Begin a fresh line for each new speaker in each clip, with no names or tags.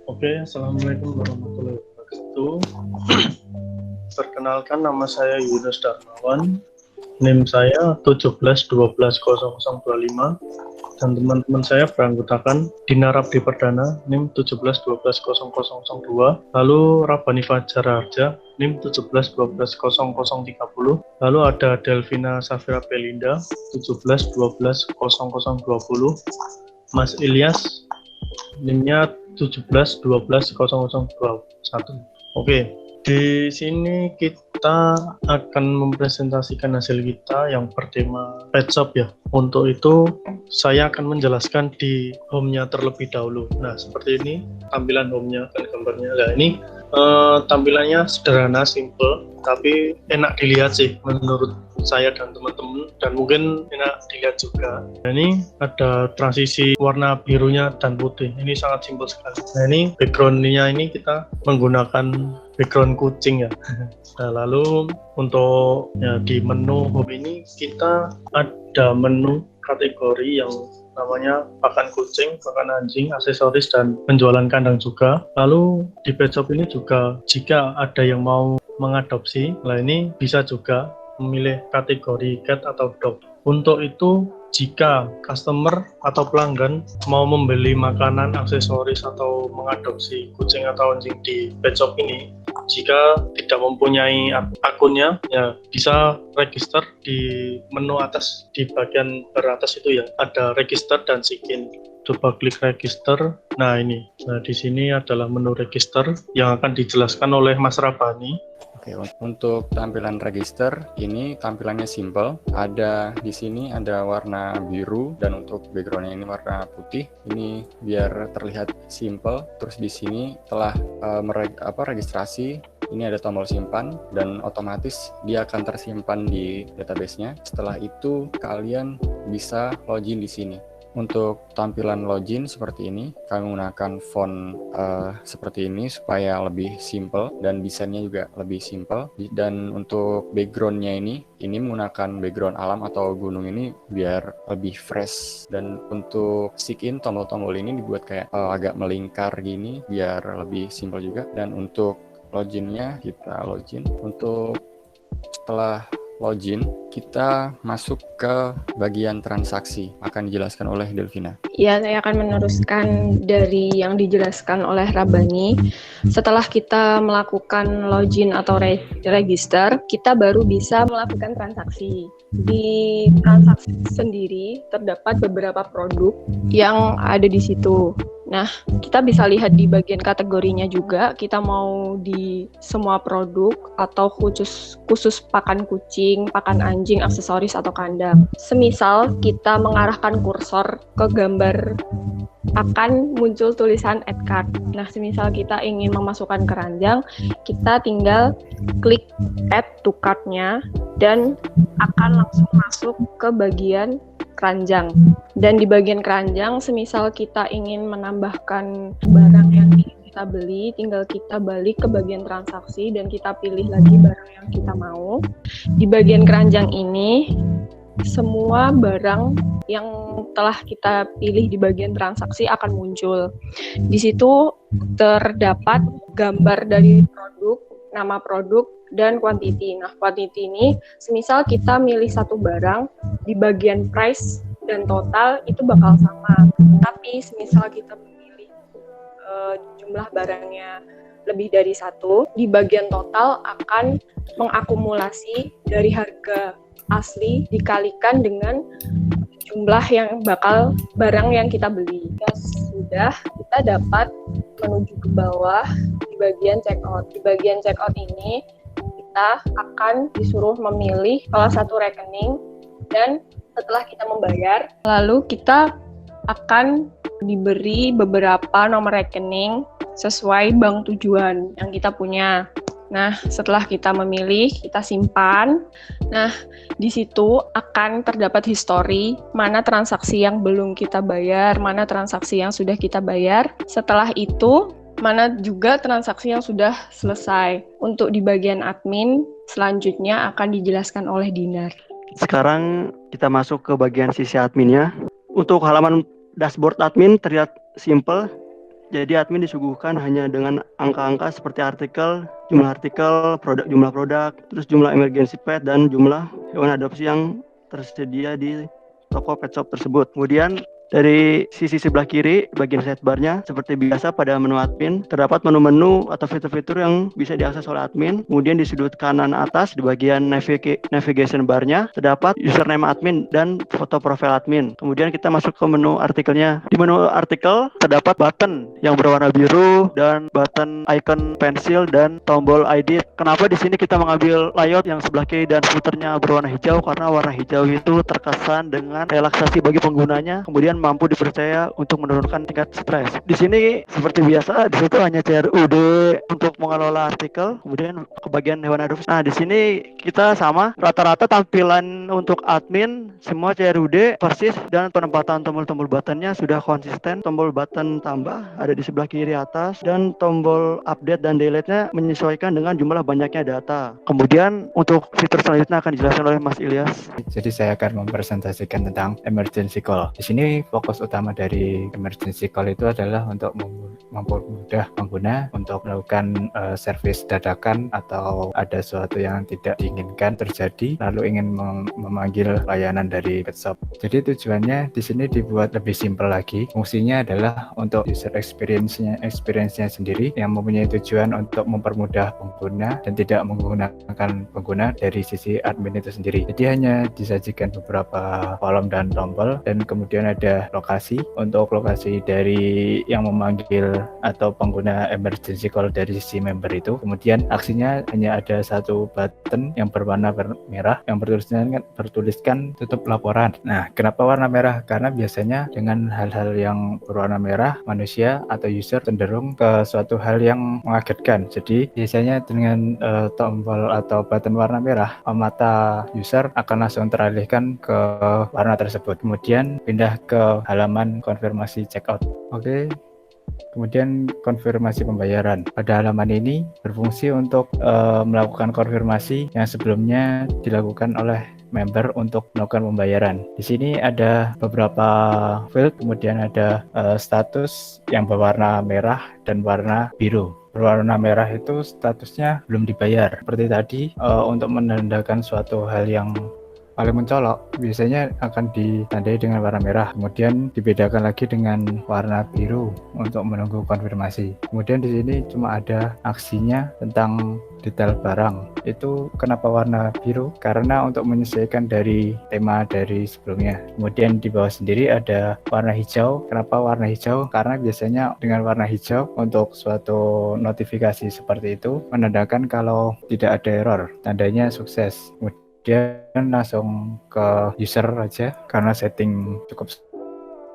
Oke, Assalamualaikum warahmatullahi wabarakatuh. Perkenalkan, nama saya Yunus Darmawan. NIM saya 17120025 dan teman-teman saya beranggotakan Dina Rabdi Perdana NIM 17120002, lalu Rabani Fajar Harja NIM 17120030, lalu ada Delvina Safira Belinda 17120020, Mas Ilyas NIM-nya 17120021. Oke, di sini kita akan mempresentasikan hasil kita yang bertema pet shop ya. Untuk itu saya akan menjelaskan di home-nya terlebih dahulu. Nah, seperti ini tampilan home-nya dan gambarnya. Nah, ini tampilannya sederhana, simple, tapi enak dilihat sih menurut saya dan teman-teman, dan mungkin enak dilihat juga. Nah, ini ada transisi warna birunya dan putih. Ini sangat simpel sekali. Nah, ini background-nya ini kita menggunakan background kucing ya. Nah, lalu untuk ya, di menu home ini kita ada menu kategori yang namanya pakan kucing, pakan anjing, aksesoris, dan penjualan kandang juga. Lalu di pet shop ini juga jika ada yang mau mengadopsi, nah ini bisa juga memilih kategori cat atau dog. Untuk itu, jika customer atau pelanggan mau membeli makanan, aksesoris, atau mengadopsi kucing atau anjing di pet shop ini, jika tidak mempunyai akunnya, ya bisa register di menu atas, di bagian beratas itu ya, ada register dan sign. Coba klik register. Nah ini, di sini adalah menu register yang akan dijelaskan oleh Mas Rabani.
Oke, untuk tampilan register ini tampilannya simple. Ada di sini ada warna biru dan untuk backgroundnya ini warna putih. Ini biar terlihat simple. Terus di sini telah registrasi. Ini ada tombol simpan dan otomatis dia akan tersimpan di database-nya. Setelah itu kalian bisa login di sini. Untuk tampilan login seperti ini, kami menggunakan font seperti ini supaya lebih simple dan desainnya juga lebih simple. Dan untuk backgroundnya ini menggunakan background alam atau gunung ini biar lebih fresh. Dan untuk sign tombol-tombol ini dibuat kayak agak melingkar gini biar lebih simple juga. Dan untuk loginnya kita login. Untuk setelah login, kita masuk ke bagian transaksi. Akan dijelaskan oleh Delvina.
Ya, saya akan meneruskan dari yang dijelaskan oleh Rabani. Setelah kita melakukan login atau register, kita baru bisa melakukan transaksi. Di transaksi sendiri terdapat beberapa produk yang ada di situ. Nah, kita bisa lihat di bagian kategorinya juga, kita mau di semua produk atau khusus pakan kucing, pakan anjing, aksesoris, atau kandang. Semisal kita mengarahkan kursor ke gambar akan muncul tulisan add cart. Nah, semisal kita ingin memasukkan keranjang, kita tinggal klik add to cart-nya dan akan langsung masuk ke bagian keranjang. Dan di bagian keranjang, semisal kita ingin menambahkan barang yang ingin kita beli, tinggal kita balik ke bagian transaksi dan kita pilih lagi barang yang kita mau. Di bagian keranjang ini, semua barang yang telah kita pilih di bagian transaksi akan muncul. Di situ terdapat gambar dari produk, nama produk, dan quantity. Nah, quantity ini, semisal kita milih satu barang, di bagian price dan total itu bakal sama. Tapi semisal kita memilih jumlah barangnya lebih dari satu, di bagian total akan mengakumulasi dari harga asli dikalikan dengan jumlah yang barang yang kita beli. Ya sudah, kita dapat menuju ke bawah di bagian checkout. Di bagian checkout ini kita akan disuruh memilih salah satu rekening dan setelah kita membayar, lalu kita akan diberi beberapa nomor rekening sesuai bank tujuan yang kita punya. Nah, setelah kita memilih, kita simpan. Nah, di situ akan terdapat histori mana transaksi yang belum kita bayar, mana transaksi yang sudah kita bayar. Setelah itu, mana juga transaksi yang sudah selesai. Untuk di bagian admin, selanjutnya akan dijelaskan oleh Dinar.
Sekarang kita masuk ke bagian sisi adminnya. Untuk halaman dashboard admin terlihat simple. Jadi admin disuguhkan hanya dengan angka-angka seperti jumlah artikel, jumlah produk, terus jumlah emergency pet dan jumlah hewan adopsi yang tersedia di toko pet shop tersebut. Kemudian dari sisi sebelah kiri, bagian sidebarnya, seperti biasa pada menu admin, terdapat menu-menu atau fitur-fitur yang bisa diakses oleh admin. Kemudian di sudut kanan atas, di bagian navigation barnya, terdapat username admin dan foto profil admin. Kemudian kita masuk ke menu artikelnya. Di menu artikel, terdapat button yang berwarna biru dan button icon pensil dan tombol ID. Kenapa di sini kita mengambil layout yang sebelah kiri dan footernya berwarna hijau? Karena warna hijau itu terkesan dengan relaksasi bagi penggunanya, kemudian mampu dipercaya untuk menurunkan tingkat stres. Di sini seperti biasa, di situ hanya CRUD untuk mengelola artikel, kemudian ke bagian hewan adopsi. Nah, di sini kita sama, rata-rata tampilan untuk admin semua CRUD persis dan penempatan tombol-tombol buttonnya sudah konsisten. Tombol button tambah ada di sebelah kiri atas dan tombol update dan delete-nya menyesuaikan dengan jumlah banyaknya data. Kemudian untuk fitur selanjutnya akan dijelaskan oleh Mas Ilyas.
Jadi saya akan mempresentasikan tentang emergency call. Di sini fokus utama dari emergency call itu adalah untuk mempermudah pengguna untuk melakukan servis dadakan atau ada sesuatu yang tidak diinginkan terjadi lalu ingin memanggil layanan dari pet shop. Jadi tujuannya di sini dibuat lebih simpel lagi. Fungsinya adalah untuk user experience-nya sendiri yang mempunyai tujuan untuk mempermudah pengguna dan tidak menggunakan pengguna dari sisi admin itu sendiri. Jadi hanya disajikan beberapa kolom dan tombol dan kemudian ada lokasi untuk lokasi dari yang memanggil atau pengguna emergency call dari sisi member itu. Kemudian aksinya hanya ada satu button yang berwarna merah yang bertuliskan tutup laporan. Nah, kenapa warna merah? Karena biasanya dengan hal-hal yang berwarna merah, manusia atau user cenderung ke suatu hal yang mengagetkan. Jadi biasanya dengan tombol atau button warna merah, mata user akan langsung teralihkan ke warna tersebut. Kemudian pindah ke halaman konfirmasi checkout. Oke. Kemudian konfirmasi pembayaran. Pada halaman ini berfungsi untuk melakukan konfirmasi yang sebelumnya dilakukan oleh member untuk melakukan pembayaran. Di sini ada beberapa field, kemudian ada status yang berwarna merah dan warna biru. Berwarna merah itu statusnya belum dibayar. Seperti tadi, untuk menandakan suatu hal yang paling mencolok biasanya akan ditandai dengan warna merah, kemudian dibedakan lagi dengan warna biru untuk menunggu konfirmasi. Kemudian di sini cuma ada aksinya tentang detail barang. Itu kenapa warna biru? Karena untuk menyesuaikan dari tema dari sebelumnya. Kemudian di bawah sendiri ada warna hijau. Kenapa warna hijau? Karena biasanya dengan warna hijau untuk suatu notifikasi seperti itu menandakan kalau tidak ada error, tandanya sukses. Kemudian langsung ke user aja karena setting cukup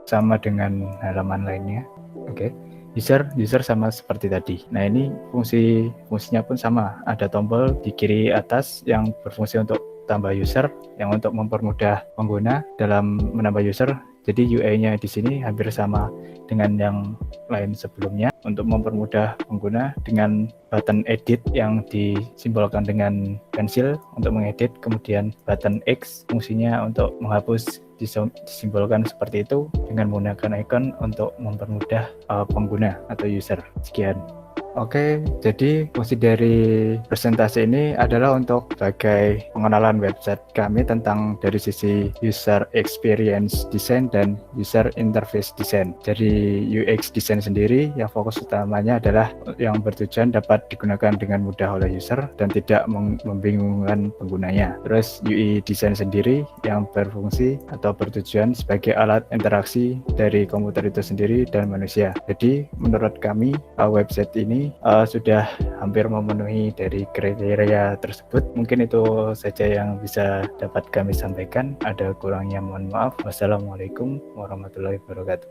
sama dengan halaman lainnya. Oke. User sama seperti tadi. Nah, ini fungsinya pun sama. Ada tombol di kiri atas yang berfungsi untuk tambah user, yang untuk mempermudah pengguna dalam menambah user. Jadi UI-nya di sini hampir sama dengan yang lain sebelumnya untuk mempermudah pengguna dengan button edit yang disimbolkan dengan pensil untuk mengedit, kemudian button X fungsinya untuk menghapus disimbolkan seperti itu dengan menggunakan icon untuk mempermudah pengguna atau user. Sekian. Oke, jadi fungsi dari presentasi ini adalah untuk sebagai pengenalan website kami tentang dari sisi user experience design dan user interface design. Jadi UX design sendiri yang fokus utamanya adalah yang bertujuan dapat digunakan dengan mudah oleh user dan tidak membingungkan penggunanya. Terus UI design sendiri yang berfungsi atau bertujuan sebagai alat interaksi dari komputer itu sendiri dan manusia. Jadi menurut kami website ini sudah hampir memenuhi dari kriteria tersebut. Mungkin itu saja yang bisa dapat kami sampaikan. Ada kurangnya mohon maaf. Wassalamualaikum warahmatullahi wabarakatuh.